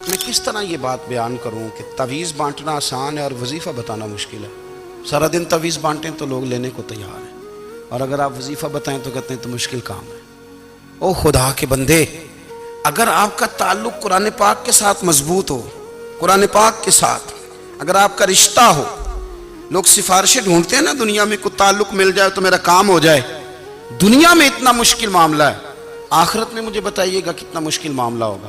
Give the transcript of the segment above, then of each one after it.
میں کس طرح یہ بات بیان کروں کہ تعویذ بانٹنا آسان ہے اور وظیفہ بتانا مشکل ہے۔ سارا دن تعویذ بانٹیں تو لوگ لینے کو تیار ہیں، اور اگر آپ وظیفہ بتائیں تو کہتے ہیں تو مشکل کام ہے۔ او خدا کے بندے، اگر آپ کا تعلق قرآن پاک کے ساتھ مضبوط ہو، قرآن پاک کے ساتھ اگر آپ کا رشتہ ہو، لوگ سفارشیں ڈھونڈتے ہیں نا دنیا میں، کوئی تعلق مل جائے تو میرا کام ہو جائے۔ دنیا میں اتنا مشکل معاملہ ہے، آخرت میں مجھے بتائیے گا کتنا مشکل معاملہ ہوگا۔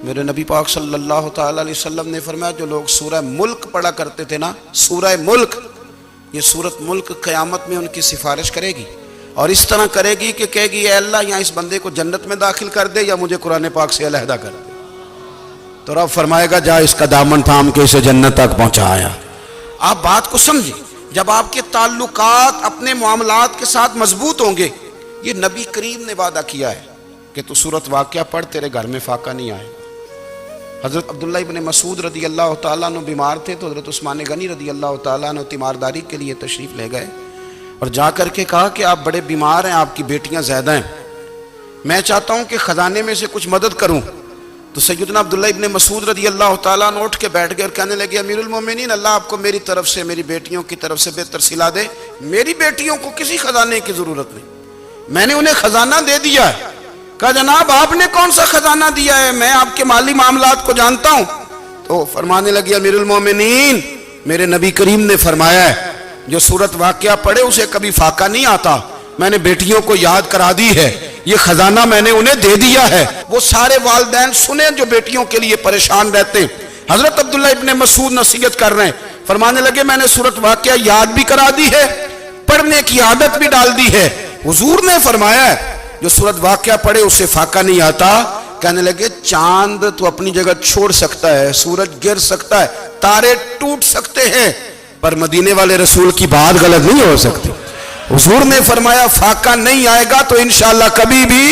میرے نبی پاک صلی اللہ تعالی علیہ وسلم نے فرمایا جو لوگ سورہ ملک پڑھا کرتے تھے نا، سورہ ملک، یہ سورت ملک قیامت میں ان کی سفارش کرے گی، اور اس طرح کرے گی کہ کہے گی اے اللہ یہاں اس بندے کو جنت میں داخل کر دے یا مجھے قرآن پاک سے علیحدہ کر دے۔ تو رب فرمائے گا جا اس کا دامن تھام کے اسے جنت تک پہنچایا۔ آپ بات کو سمجھیں، جب آپ کے تعلقات اپنے معاملات کے ساتھ مضبوط ہوں گے، یہ نبی کریم نے وعدہ کیا ہے کہ تو سورت واقعہ پڑھ تیرے گھر میں فاقہ نہیں آئے گا۔ حضرت عبداللہ ابن مسعود رضی اللہ تعالیٰ عنہ بیمار تھے تو حضرت عثمان غنی رضی اللہ تعالیٰ عنہ تیمارداری کے لیے تشریف لے گئے، اور جا کر کے کہا کہ آپ بڑے بیمار ہیں، آپ کی بیٹیاں زیادہ ہیں، میں چاہتا ہوں کہ خزانے میں سے کچھ مدد کروں۔ تو سیدنا عبداللہ ابن مسعود رضی اللہ تعالیٰ عنہ اٹھ کے بیٹھ گئے اور کہنے لگے امیر المومنین، اللہ آپ کو میری طرف سے، میری بیٹیوں کی طرف سے بہتر صلہ دے، میری بیٹیوں کو کسی خزانے کی ضرورت نہیں، میں نے انہیں خزانہ دے دیا ہے۔ کہا جناب آپ نے کون سا خزانہ دیا ہے، میں آپ کے مالی معاملات کو جانتا ہوں۔ تو فرمانے لگے امیر المومنین، میرے نبی کریم نے فرمایا ہے جو سورت واقعہ پڑھے اسے کبھی فاقہ نہیں آتا، میں نے بیٹیوں کو یاد کرا دی ہے، یہ خزانہ میں نے انہیں دے دیا ہے۔ وہ سارے والدین سنیں جو بیٹیوں کے لیے پریشان رہتے ہیں۔ حضرت عبداللہ ابن مسعود نصیحت کر رہے ہیں، فرمانے لگے میں نے سورت واقعہ یاد بھی کرا دی ہے، پڑھنے کی عادت بھی ڈال دی ہے۔ حضور نے فرمایا ہے جو سورت واقعہ پڑھے اسے فاقہ نہیں آتا۔ کہنے لگے چاند تو اپنی جگہ چھوڑ سکتا ہے، سورج گر سکتا ہے، تارے ٹوٹ سکتے ہیں، پر مدینے والے رسول کی بات غلط نہیں ہو سکتی۔ حضور نے فرمایا فاقہ نہیں آئے گا تو انشاءاللہ کبھی بھی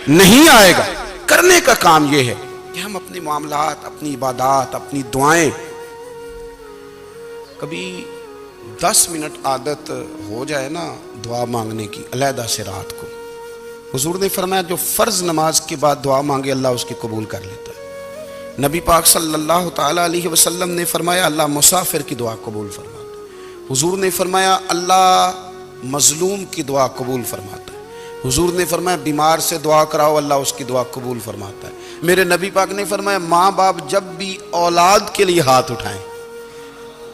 نہیں آئے گا۔ کرنے کا کام یہ ہے کہ ہم اپنے معاملات، اپنی عبادات، اپنی دعائیں، کبھی 10 منٹ عادت ہو جائے نا دعا مانگنے کی علیحدہ سے رات کو۔ حضور نے فرمایا جو فرض نماز کے بعد دعا مانگے اللہ اس کی قبول کر لیتا ہے۔ نبی پاک صلی اللہ تعالیٰ علیہ وسلم نے فرمایا اللہ مسافر کی دعا قبول فرماتا ہے۔ حضور نے فرمایا اللہ مظلوم کی دعا قبول فرماتا ہے۔ حضور نے فرمایا بیمار سے دعا کراؤ اللہ اس کی دعا قبول فرماتا ہے۔ میرے نبی پاک نے فرمایا ماں باپ جب بھی اولاد کے لیے ہاتھ اٹھائیں،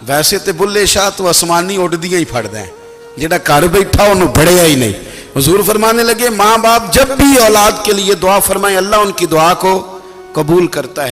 ویسے تے بلے شاہ تو آسمانی اڑ دیا ہی پھڑ دیں، جڑا گھر بیٹھا انہوں بڑھیا ہی نہیں۔ حضور فرمانے لگے ماں باپ جب بھی اولاد کے لیے دعا فرمائیں اللہ ان کی دعا کو قبول کرتا ہے۔